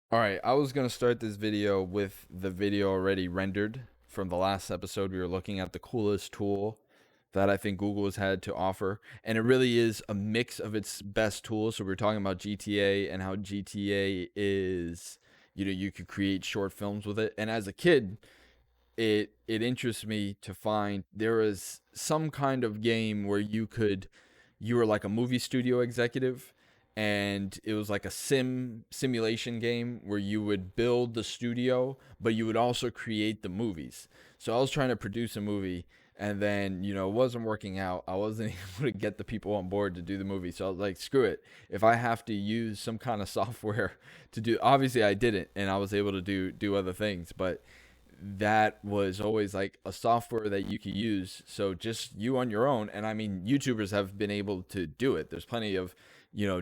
All right, I was going to start this video with the video already rendered from the last episode. We were looking at the coolest tool that I think Google has had to offer. And it really is a mix of its best tools. So we were talking about GTA and how GTA is, you could create short films with it. And as a kid, it interests me to find there is some kind of game where you were like a movie studio executive, and it was like a simulation game where you would build the studio but you would also create the movies. So I was trying to produce a movie, and then it wasn't working out. I wasn't able to get the people on board to do the movie, so I was like, screw it. If I have to use some kind of software to do, obviously I didn't, and I was able to do other things, but that was always like a software that you could use. So just you on your own. And I mean, YouTubers have been able to do it. There's plenty of,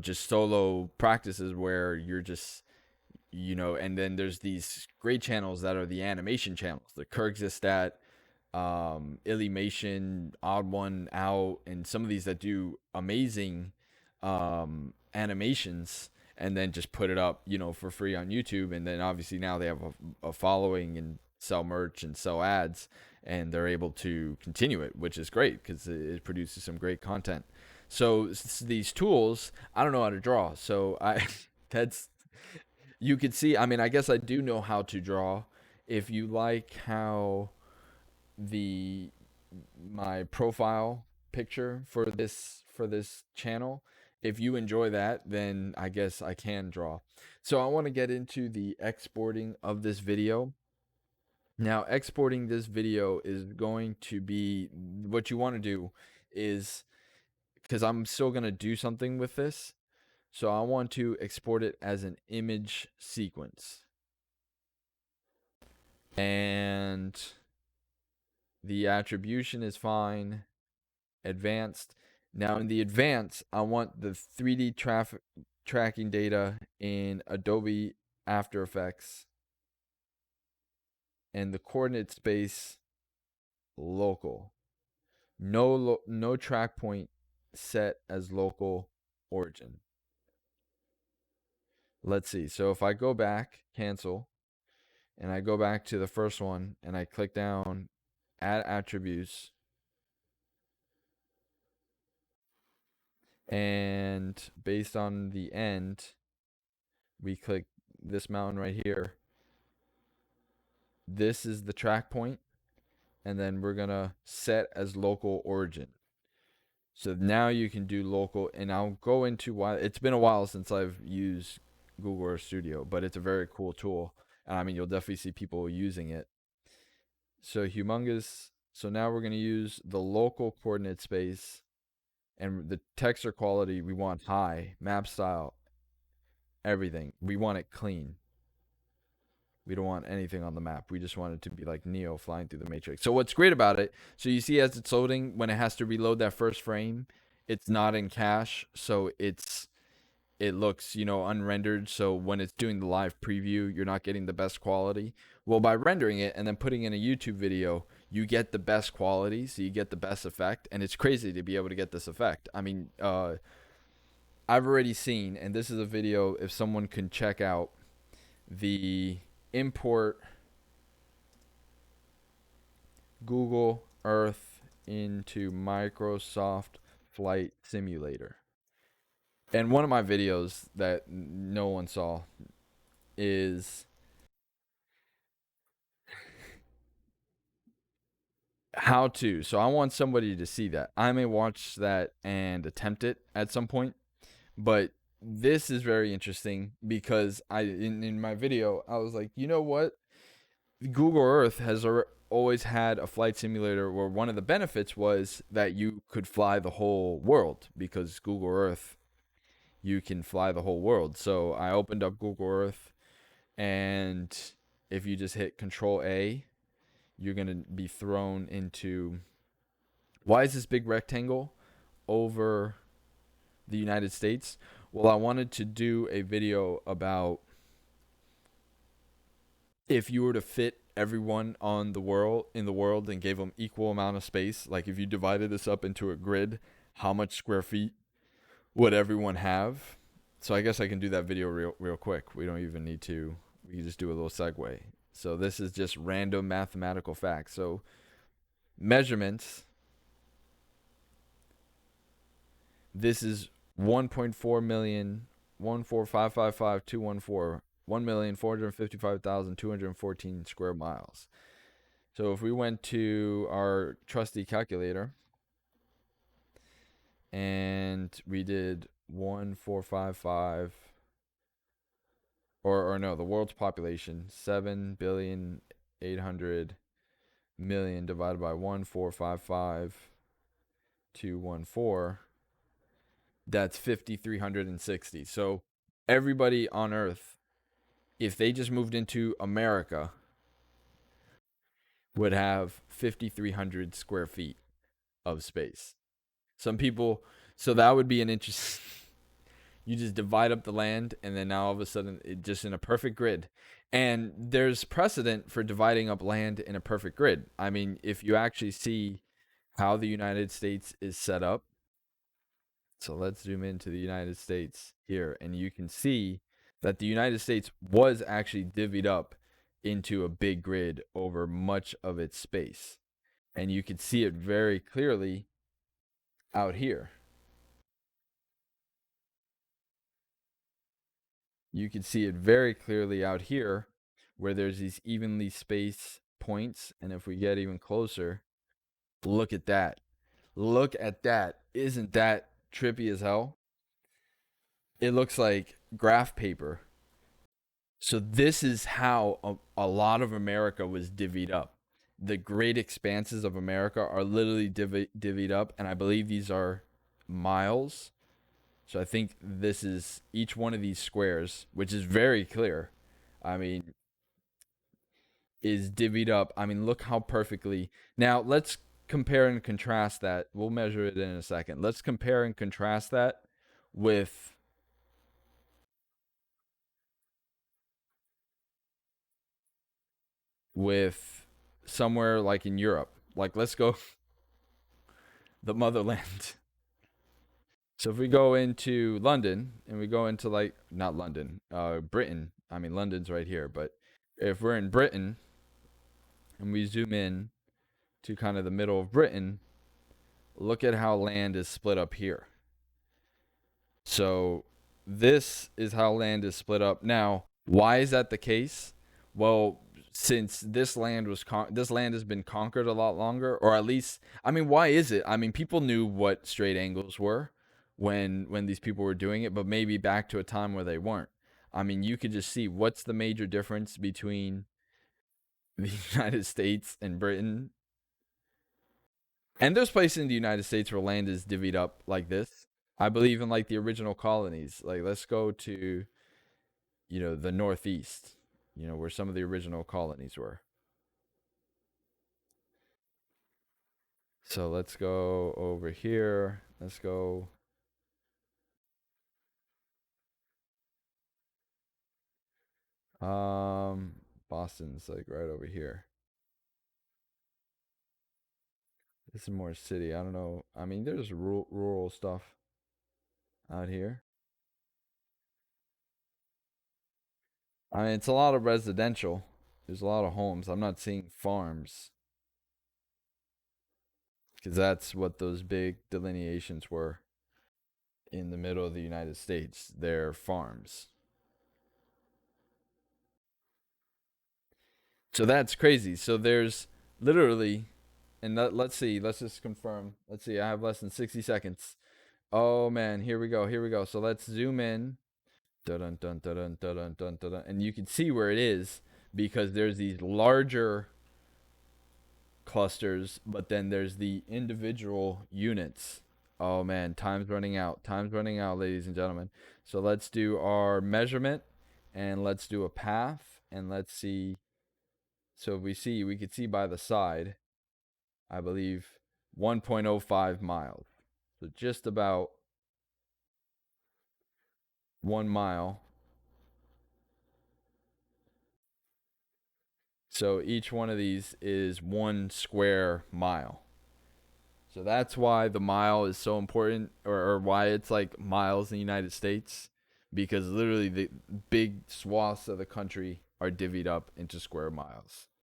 just solo practices where you're just, and then there's these great channels that are the animation channels, the Kyrgyzstat, Illymation, Odd One Out, and some of these that do amazing animations and then just put it up, for free on YouTube. And then obviously now they have a following and sell merch and sell ads, and they're able to continue it, which is great because it produces some great content. So these tools, I don't know how to draw. So I, that's, you could see, I mean, I guess I do know how to draw. If you like how the my profile picture for this channel, if you enjoy that, then I guess I can draw. So I want to get into the exporting of this video. Now, exporting this video is going to be what you want to do is, because I'm still going to do something with this, so I want to export it as an image sequence. And the attribution is fine. Advanced. Now in the advanced, I want the 3D traffic tracking data in Adobe After Effects and the coordinate space local. No track point set as local origin. Let's see. So if I go back, cancel, and I go back to the first one and I click down, add attributes, and based on the end, we click this mountain right here. This is the track point, and then we're gonna set as local origin. So now you can do local, and I'll go into why. It's been a while since I've used Google Earth Studio, but it's a very cool tool. And I mean, you'll definitely see people using it. So humongous. So now we're gonna use the local coordinate space, and the texture quality we want high, map style, everything. We want it clean. We don't want anything on the map. We just want it to be like Neo flying through the Matrix. So what's great about it, so you see as it's loading, when it has to reload that first frame, it's not in cache, so it looks, unrendered. So when it's doing the live preview, you're not getting the best quality. Well, by rendering it and then putting in a YouTube video, you get the best quality, so you get the best effect, and it's crazy to be able to get this effect. I mean, I've already seen, and this is a video if someone can check out the import Google Earth into Microsoft Flight Simulator. And one of my videos that no one saw is how to. So I want somebody to see that. I may watch that and attempt it at some point, but this is very interesting because in my video I was like, you know what? Google Earth has always had a flight simulator where one of the benefits was that you could fly the whole world, because Google Earth, you can fly the whole world. So I opened up Google Earth, and if you just hit Control A, you're going to be thrown into, why is this big rectangle over the United States? Well, I wanted to do a video about if you were to fit everyone on the world in the world and gave them equal amount of space, like if you divided this up into a grid, how much square feet would everyone have? So I guess I can do that video real quick. We don't even need to. We can just do a little segue. So this is just random mathematical facts. So measurements. This is 1.4 million 14555 1,455,214 square miles. So if we went to our trusty calculator and we did 1455, or no, the world's population, 7,800,000,000 divided by 1,455,214, that's 5,360. So everybody on Earth, if they just moved into America, would have 5,300 square feet of space. Some people, so that would be an interest. You just divide up the land, and then now all of a sudden, it just in a perfect grid. And there's precedent for dividing up land in a perfect grid. I mean, if you actually see how the United States is set up, so let's zoom into the United States here, and you can see that the United States was actually divvied up into a big grid over much of its space. And you can see it very clearly out here. You can see it very clearly out here where there's these evenly spaced points. And if we get even closer, look at that. Look at that. Isn't that trippy as hell? It looks like graph paper. So this is how a lot of America was divvied up. The great expanses of America are literally divvied up, and I believe these are miles. So I think this is each one of these squares, which is very clear. I mean, is divvied up. I mean, look how perfectly. Now, let's compare and contrast that. We'll measure it in a second. Let's compare and contrast that with somewhere like in Europe. Like, let's go the motherland. So if we go into London and we go into, like, not London, Britain. I mean, London's right here, but if we're in Britain and we zoom in to kind of the middle of Britain, look at how land is split up here. So this is how land is split up. Now, why is that the case? Well, since this land has been conquered a lot longer, or at least, I mean, why is it? I mean, people knew what straight angles were when these people were doing it, but maybe back to a time where they weren't. I mean, you could just see what's the major difference between the United States and Britain. And there's places in the United States where land is divvied up like this. I believe in, like, the original colonies. Like, let's go to, the Northeast, where some of the original colonies were. So let's go over here. Let's go. Boston's like right over here. This is more city. I don't know. I mean, there's rural stuff out here. I mean, it's a lot of residential. There's a lot of homes. I'm not seeing farms because that's what those big delineations were in the middle of the United States. They're farms. So that's crazy. So there's literally, and let's see, let's just confirm. Let's see, I have less than 60 seconds. Oh man, here we go. Here we go. So let's zoom in. Dun, dun, dun, dun, dun, dun, dun, dun, dun. And you can see where it is because there's these larger clusters, but then there's the individual units. Oh man, time's running out. Time's running out, ladies and gentlemen. So let's do our measurement and let's do a path and let's see. So if we could see by the side, I believe 1.05 miles. So just about 1 mile. So each one of these is 1 square mile. So that's why the mile is so important, or why it's like miles in the United States, because literally the big swaths of the country are divvied up into square miles.